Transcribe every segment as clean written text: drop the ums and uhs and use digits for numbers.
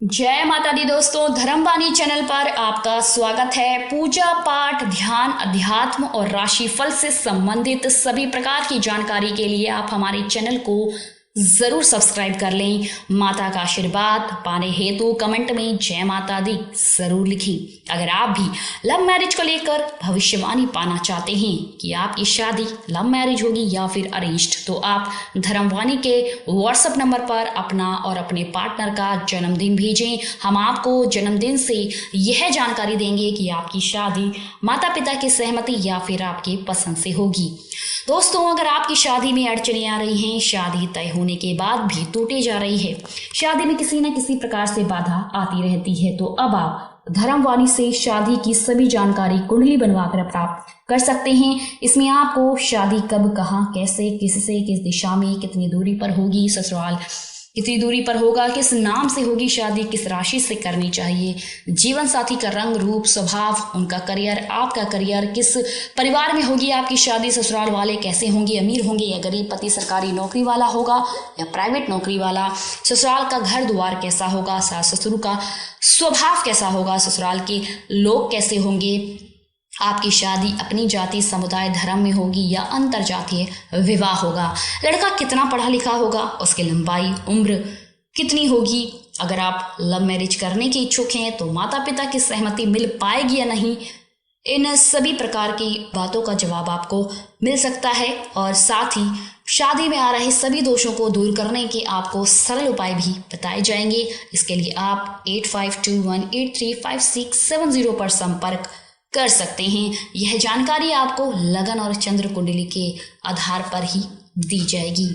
जय माता दी दोस्तों, धर्मवाणी चैनल पर आपका स्वागत है। पूजा पाठ, ध्यान, अध्यात्म और राशिफल से संबंधित सभी प्रकार की जानकारी के लिए आप हमारे चैनल को जरूर सब्सक्राइब कर लें। माता का आशीर्वाद पाने हेतु कमेंट में जय माता दी जरूर लिखें। अगर आप भी लव मैरिज को लेकर भविष्यवाणी पाना चाहते हैं कि आपकी शादी लव मैरिज होगी या फिर अरेंज्ड, तो आप धर्मवाणी के व्हाट्सएप नंबर पर अपना और अपने पार्टनर का जन्मदिन भेजें। हम आपको जन्मदिन से यह जानकारी देंगे कि आपकी शादी माता पिता की सहमति या फिर आपके पसंद से होगी। दोस्तों, अगर आपकी शादी में अड़चने आ रही हैं, शादी तय होने के बाद भी टूटे जा रही है, शादी में किसी न किसी प्रकार से बाधा आती रहती है, तो अब आप धर्मवाणी से शादी की सभी जानकारी कुंडली बनवाकर प्राप्त कर सकते हैं। इसमें आपको शादी कब, कहां, कैसे, किससे, किस दिशा में, कितनी दूरी पर होगी, ससुराल कितनी दूरी पर होगा, किस नाम से होगी शादी, किस राशि से करनी चाहिए, जीवन साथी का रंग रूप स्वभाव, उनका करियर, आपका करियर, किस परिवार में होगी आपकी शादी, ससुराल वाले कैसे होंगे, अमीर होंगे या गरीब, पति सरकारी नौकरी वाला होगा या प्राइवेट नौकरी वाला, ससुराल का घर द्वार कैसा होगा, सास ससुर का स्वभाव कैसा होगा, ससुराल के लोग कैसे होंगे, आपकी शादी अपनी जाति, समुदाय, धर्म में होगी या अंतर जातीय विवाह होगा, लड़का कितना पढ़ा लिखा होगा, उसकी लंबाई, उम्र कितनी होगी, अगर आप लव मैरिज करने के इच्छुक हैं तो माता पिता की सहमति मिल पाएगी या नहीं, इन सभी प्रकार की बातों का जवाब आपको मिल सकता है। और साथ ही शादी में आ रहे सभी दोषों को दूर करने के आपको सरल उपाय भी बताए जाएंगे। इसके लिए आप 8521835670 पर संपर्क कर सकते हैं। यह जानकारी आपको लगन और चंद्र कुंडली के आधार पर ही दी जाएगी।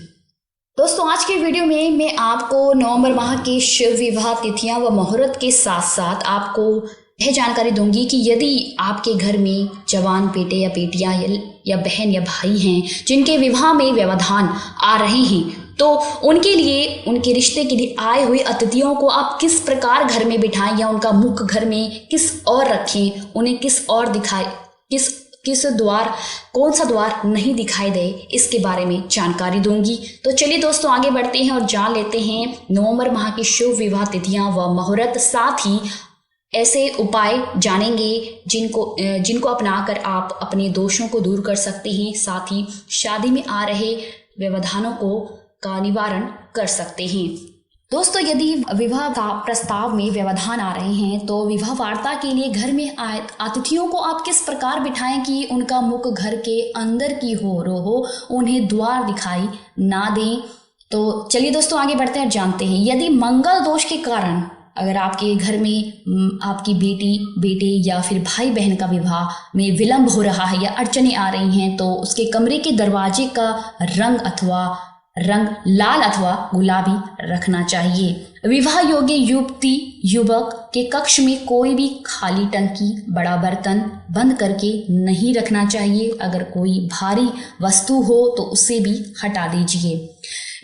दोस्तों, आज के वीडियो में मैं आपको नवंबर माह के शिव विवाह तिथियां व मुहूर्त के साथ साथ आपको यह जानकारी दूंगी कि यदि आपके घर में जवान बेटे या बेटियां या बहन या भाई हैं जिनके विवाह में व्यवधान आ रहे हैं, तो उनके लिए, उनके रिश्ते के लिए आए हुए अतिथियों को आप किस प्रकार घर में बिठाएं या उनका मुख घर में किस ओर रखें, उन्हें किस ओर दिखाएं, किस द्वार, कौन सा द्वार नहीं दिखाई दे, इसके बारे में जानकारी दूंगी। तो चलिए दोस्तों, आगे बढ़ते हैं और जान लेते हैं नवंबर माह की शुभ विवाह तिथियां व मुहूर्त, साथ ही ऐसे उपाय जानेंगे जिनको अपनाकर आप अपने दोषों को दूर कर सकते हैं, साथ ही शादी में आ रहे व्यवधानों का निवारण कर सकते हैं। दोस्तों, यदि विवाह का प्रस्ताव में व्यवधान आ रहे हैं तो विवाह वार्ता के लिए घर में आए अतिथियों को आप किस प्रकार बिठाएं कि उनका मुख घर के अंदर की हो, उन्हें द्वार दिखाई ना दें। तो चलिए दोस्तों, आगे बढ़ते हैं, जानते हैं। यदि मंगल दोष के कारण अगर आपके घर में आपकी बेटी, बेटे या फिर भाई बहन का विवाह में विलंब हो रहा है या अड़चने आ रही हैं, तो उसके कमरे के दरवाजे का रंग लाल अथवा गुलाबी रखना चाहिए। विवाह योग्य युवती युवक के कक्ष में कोई भी खाली टंकी, बड़ा बर्तन बंद करके नहीं रखना चाहिए। अगर कोई भारी वस्तु हो तो उसे भी हटा दीजिए।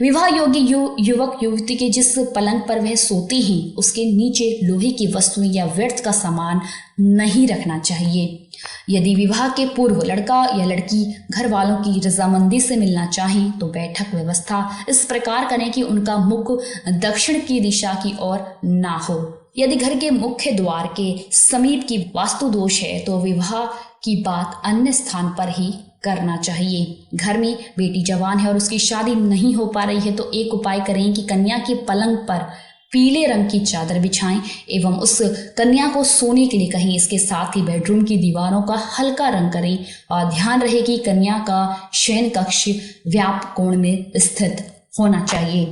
विवाह योग्य युवक युवती के जिस पलंग पर वह सोते हैं उसके नीचे लोहे की वस्तुएं या व्यर्थ का सामान नहीं रखना चाहिए। यदि विवाह के पूर्व लड़का या लड़की घर वालों की रजामंदी से मिलना चाहें तो बैठक व्यवस्था इस प्रकार करें कि उनका मुख दक्षिण की दिशा की ओर ना हो। यदि घर के मुख्य द्वार के समीप की वास्तु दोष है तो विवाह की बात अन्य स्थान पर ही करना चाहिए। घर में बेटी जवान है और उसकी शादी नहीं हो पा रही है तो एक उपाय करें कि कन्या के पलंग पर पीले रंग की चादर बिछाएं एवं उस कन्या को सोने के लिए कहें। इसके साथ ही बेडरूम की दीवारों का हल्का रंग करें और ध्यान रहे कि कन्या का शयन कक्ष व्याप कोण में स्थित होना चाहिए।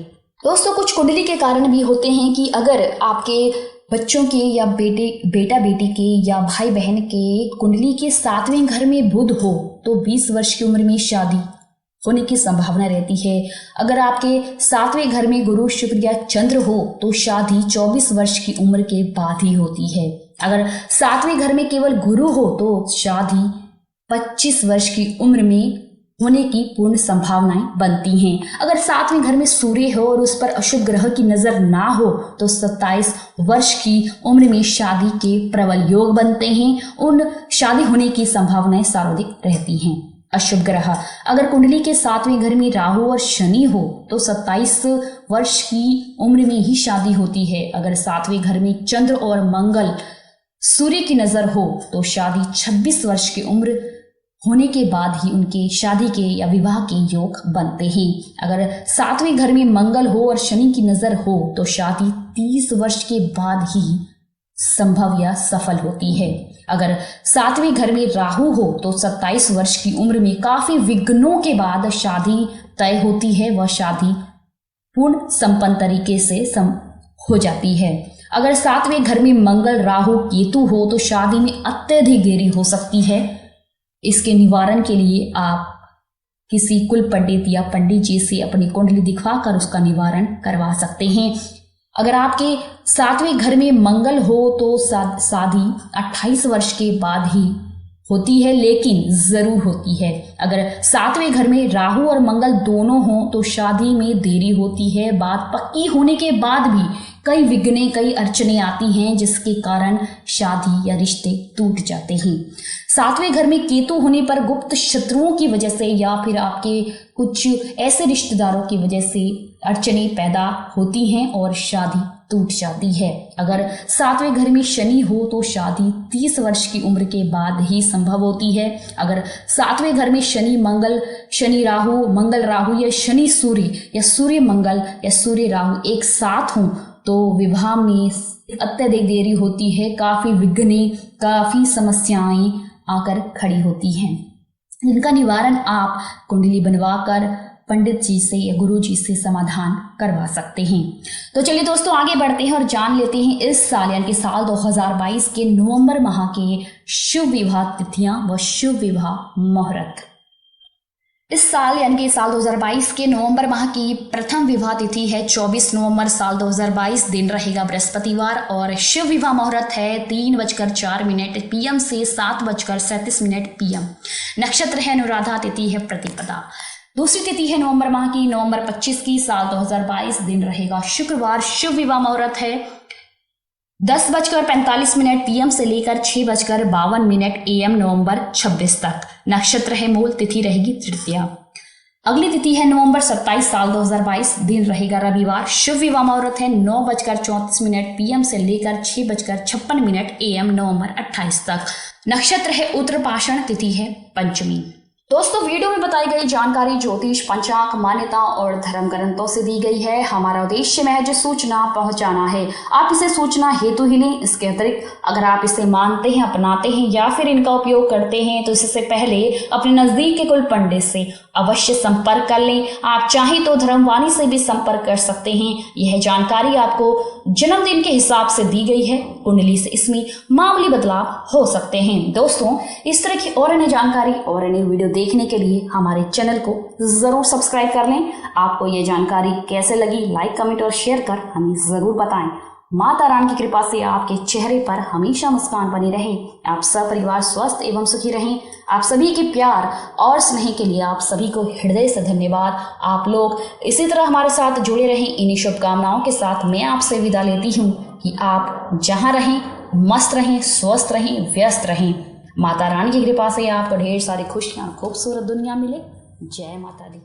दोस्तों, कुछ कुंडली के कारण भी होते हैं कि अगर आपके बच्चों के या बेटा बेटी के या भाई बहन के कुंडली के 7वें घर में बुध हो तो 20 वर्ष की उम्र में शादी होने की संभावना रहती है। अगर आपके 7वें घर में गुरु, शुक्र या चंद्र हो तो शादी 24 वर्ष की उम्र के बाद ही होती है। अगर 7वें घर में केवल गुरु हो तो शादी 25 वर्ष की उम्र में होने की पूर्ण संभावनाएं बनती हैं। अगर 7वें घर में सूर्य हो और उस पर अशुभ ग्रह की नजर ना हो तो 27 वर्ष की उम्र में शादी के प्रबल योग बनते हैं। उन शादी होने की संभावनाएं सर्वाधिक रहती हैं। अशुभ ग्रह। अगर कुंडली के 7वें घर में राहु और शनि हो तो 27 वर्ष की उम्र में ही शादी होती है। अगर 7वें घर में चंद्र और मंगल सूर्य की नजर हो तो शादी 26 वर्ष की उम्र होने के बाद ही उनके शादी के या विवाह के योग बनते हैं। अगर 7वें घर में मंगल हो और शनि की नजर हो तो शादी 30 वर्ष के बाद ही संभव या सफल होती है। अगर 7वें घर में राहु हो तो 27 वर्ष की उम्र में काफी विघ्नों के बाद शादी तय होती है। वह शादी पूर्ण संपन्न तरीके से हो जाती है। अगर 7वें घर में मंगल राहु केतु हो तो शादी में अत्यधिक देरी हो सकती है। इसके निवारण के लिए आप किसी कुल पंडित या पंडित जी से अपनी कुंडली दिखवाकर उसका निवारण करवा सकते हैं। अगर आपके 7वें घर में मंगल हो तो शादी 28 वर्ष के बाद ही होती है, लेकिन जरूर होती है। अगर 7वें घर में राहु और मंगल दोनों हो तो शादी में देरी होती है। बात पक्की होने के बाद भी कई विघ्नें, कई अड़चने आती हैं जिसके कारण शादी या रिश्ते टूट जाते हैं। 7वें घर में केतु होने पर गुप्त शत्रुओं की वजह से या फिर आपके कुछ ऐसे रिश्तेदारों की वजह से अड़चने पैदा होती हैं और शादी टूट जाती है। अगर 7वें घर में शनि हो तो शादी 30 वर्ष की उम्र के बाद ही संभव होती है। अगर 7वें घर में शनि मंगल, शनि राहु, मंगल राहु या शनि सूर्य या सूर्य मंगल या सूर्य राहु एक साथ हों तो विवाह में अत्यधिक देरी होती है। काफी विघ्न, काफी समस्याएं आकर खड़ी होती हैं, जिनका निवारण आप कुंडली बनवाकर पंडित जी से या गुरु जी से समाधान करवा सकते हैं। तो चलिए दोस्तों आगे बढ़ते हैं और जान लेते हैं इस साल यानी कि साल 2022 के नवंबर माह के शुभ विवाह तिथियां व शुभ विवाह मुहूर्त। इस साल यानी कि साल 2022 के नवंबर माह की प्रथम विवाह तिथि है 24 नवंबर साल 2022। दिन रहेगा बृहस्पतिवार और शुभ विवाह मुहूर्त है 3:04 PM से 7:37 PM। नक्षत्र है अनुराधा, तिथि है प्रतिपदा। दूसरी तिथि है नवंबर माह की नवंबर 25 की साल 2022। दिन रहेगा शुक्रवार। शुभ विवाह मुहूर्त है 10:45 PM से लेकर 6:52 AM नवंबर 26 तक। नक्षत्र है मूल, तिथि रहेगी तृतीया। अगली तिथि है नवंबर 27 साल 2022। दिन रहेगा रविवार। शुभ विवाह मुहूर्त है 9:34 PM से लेकर 6:56 AM नवंबर 28 तक। नक्षत्र है उत्तरपाषाण, तिथि है पंचमी। दोस्तों वीडियो में बताई गई जानकारी ज्योतिष, पंचांग, मान्यता और धर्म ग्रंथों से दी गई है। हमारा उद्देश्य महज सूचना पहुंचाना है, आप इसे सूचना हेतु ही लें। इसके अतिरिक्त अगर आप इसे मानते हैं, अपनाते हैं या फिर इनका उपयोग करते हैं तो इससे पहले अपने नजदीक के कुल पंडित से अवश्य संपर्क कर लें। आप चाहें तो धर्मवाणी से भी संपर्क कर सकते हैं। यह जानकारी आपको जन्मदिन के हिसाब से दी गई है, कुंडली से इसमें मामूली बदलाव हो सकते हैं। दोस्तों इस तरह की और अन्य जानकारी और अन्य वीडियो देखने के लिए हमारे चैनल को जरूर सब्सक्राइब कर लें। आपको ये जानकारी कैसे लगी लाइक, कमेंट और शेयर कर हमें जरूर बताएं। माता रानी की कृपा से आपके चेहरे पर हमेशा मुस्कान बनी रहे। आप सब परिवार स्वस्थ एवं सुखी रहें। आप सभी के प्यार और स्नेह के लिए आप सभी को हृदय से धन्यवाद। आप लोग इसी तरह हमारे साथ जुड़े रहें। इन्हीं शुभकामनाओं के साथ मैं आपसे विदा लेती हूँ कि आप जहाँ रहें मस्त रहें, स्वस्थ रहें, व्यस्त रहें। माता रानी की कृपा से आपको ढेर सारी खुशियाँ, खूबसूरत दुनिया मिले। जय माता दी।